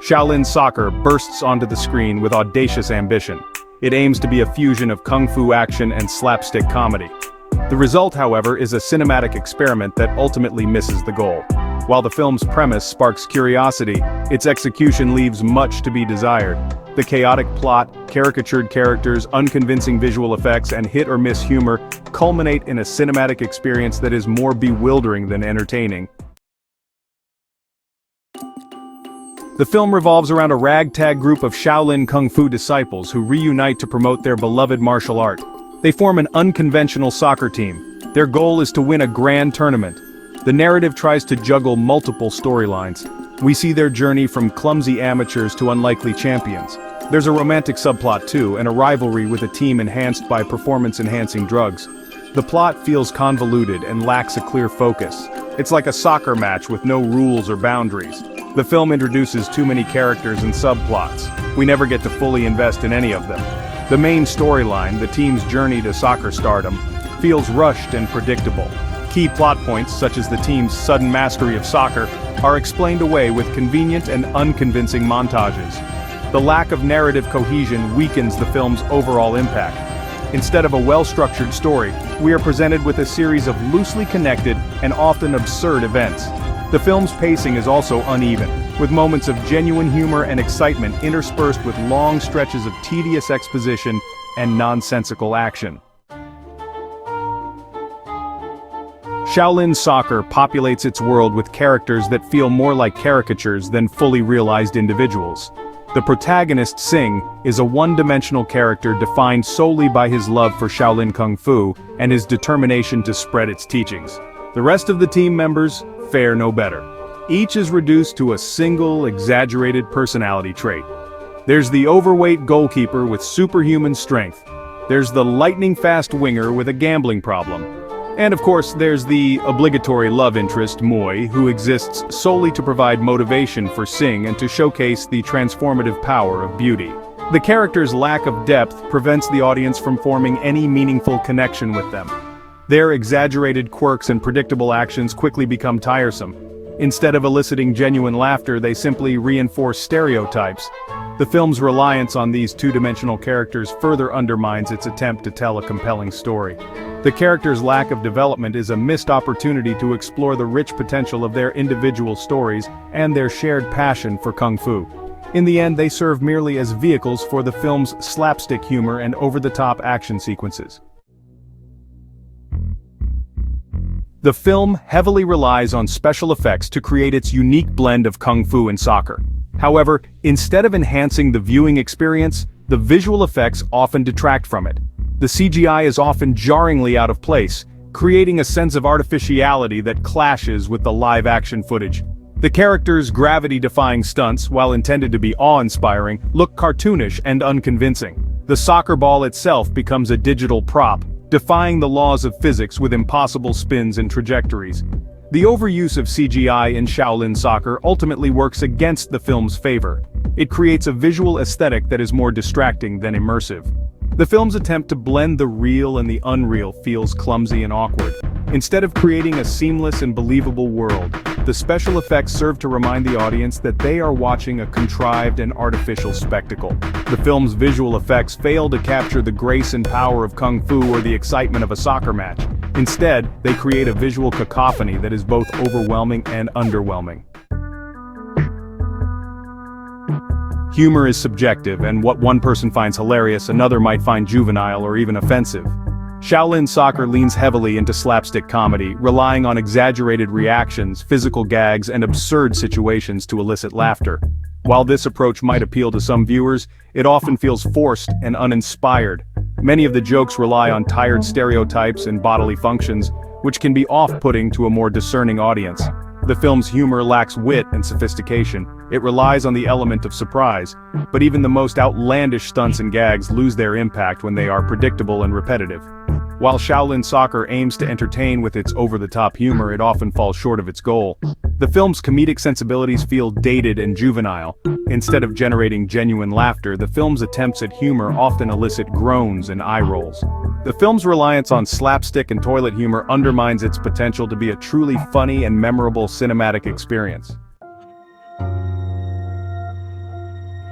Shaolin Soccer bursts onto the screen with audacious ambition. It aims to be a fusion of kung fu action and slapstick comedy. The result, however, is a cinematic experiment that ultimately misses the goal. While the film's premise sparks curiosity, its execution leaves much to be desired. The chaotic plot, caricatured characters, unconvincing visual effects, and hit-or-miss humor culminate in a cinematic experience that is more bewildering than entertaining. The film revolves around a ragtag group of Shaolin Kung Fu disciples who reunite to promote their beloved martial art. They form an unconventional soccer team. Their goal is to win a grand tournament. The narrative tries to juggle multiple storylines. We see their journey from clumsy amateurs to unlikely champions. There's a romantic subplot too, and a rivalry with a team enhanced by performance-enhancing drugs. The plot feels convoluted and lacks a clear focus. It's like a soccer match with no rules or boundaries. The film introduces too many characters and subplots. We never get to fully invest in any of them. The main storyline, the team's journey to soccer stardom, feels rushed and predictable. Key plot points, such as the team's sudden mastery of soccer, are explained away with convenient and unconvincing montages. The lack of narrative cohesion weakens the film's overall impact. Instead of a well-structured story, we are presented with a series of loosely connected and often absurd events. The film's pacing is also uneven, with moments of genuine humor and excitement interspersed with long stretches of tedious exposition and nonsensical action. Shaolin Soccer populates its world with characters that feel more like caricatures than fully realized individuals. The protagonist, Sing, is a one-dimensional character defined solely by his love for Shaolin Kung Fu and his determination to spread its teachings. The rest of the team members fare no better. Each is reduced to a single, exaggerated personality trait. There's the overweight goalkeeper with superhuman strength. There's the lightning-fast winger with a gambling problem. And of course, there's the obligatory love interest, Moi, who exists solely to provide motivation for Sing and to showcase the transformative power of beauty. The character's lack of depth prevents the audience from forming any meaningful connection with them. Their exaggerated quirks and predictable actions quickly become tiresome. Instead of eliciting genuine laughter, they simply reinforce stereotypes. The film's reliance on these two-dimensional characters further undermines its attempt to tell a compelling story. The characters' lack of development is a missed opportunity to explore the rich potential of their individual stories and their shared passion for Kung Fu. In the end, they serve merely as vehicles for the film's slapstick humor and over-the-top action sequences. The film heavily relies on special effects to create its unique blend of Kung Fu and soccer. However, instead of enhancing the viewing experience, the visual effects often detract from it. The CGI is often jarringly out of place, creating a sense of artificiality that clashes with the live-action footage. The characters' gravity-defying stunts, while intended to be awe-inspiring, look cartoonish and unconvincing. The soccer ball itself becomes a digital prop, defying the laws of physics with impossible spins and trajectories. The overuse of CGI in Shaolin Soccer ultimately works against the film's favor. It creates a visual aesthetic that is more distracting than immersive. The film's attempt to blend the real and the unreal feels clumsy and awkward. Instead of creating a seamless and believable world, the special effects serve to remind the audience that they are watching a contrived and artificial spectacle. The film's visual effects fail to capture the grace and power of Kung Fu or the excitement of a soccer match. Instead, they create a visual cacophony that is both overwhelming and underwhelming. Humor is subjective, and what one person finds hilarious, another might find juvenile or even offensive. Shaolin Soccer leans heavily into slapstick comedy, relying on exaggerated reactions, physical gags, and absurd situations to elicit laughter. While this approach might appeal to some viewers, it often feels forced and uninspired. Many of the jokes rely on tired stereotypes and bodily functions, which can be off-putting to a more discerning audience. The film's humor lacks wit and sophistication. It relies on the element of surprise, but even the most outlandish stunts and gags lose their impact when they are predictable and repetitive. While Shaolin Soccer aims to entertain with its over-the-top humor, it often falls short of its goal. The film's comedic sensibilities feel dated and juvenile. Instead of generating genuine laughter, the film's attempts at humor often elicit groans and eye rolls. The film's reliance on slapstick and toilet humor undermines its potential to be a truly funny and memorable cinematic experience.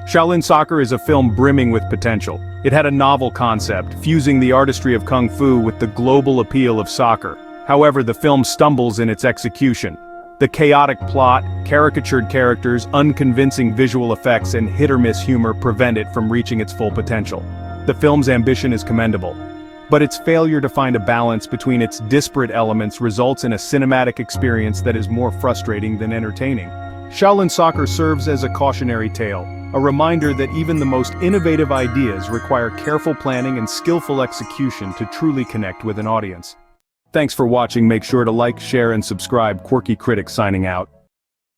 Shaolin Soccer is a film brimming with potential. It had a novel concept, fusing the artistry of kung fu with the global appeal of soccer. However, the film stumbles in its execution. The chaotic plot, caricatured characters, unconvincing visual effects, and hit-or-miss humor prevent it from reaching its full potential. The film's ambition is commendable, but its failure to find a balance between its disparate elements results in a cinematic experience that is more frustrating than entertaining. Shaolin Soccer serves as a cautionary tale, a reminder that even the most innovative ideas require careful planning and skillful execution to truly connect with an audience. Thanks for watching. Make sure to like, share, and subscribe. Quirky Critic signing out.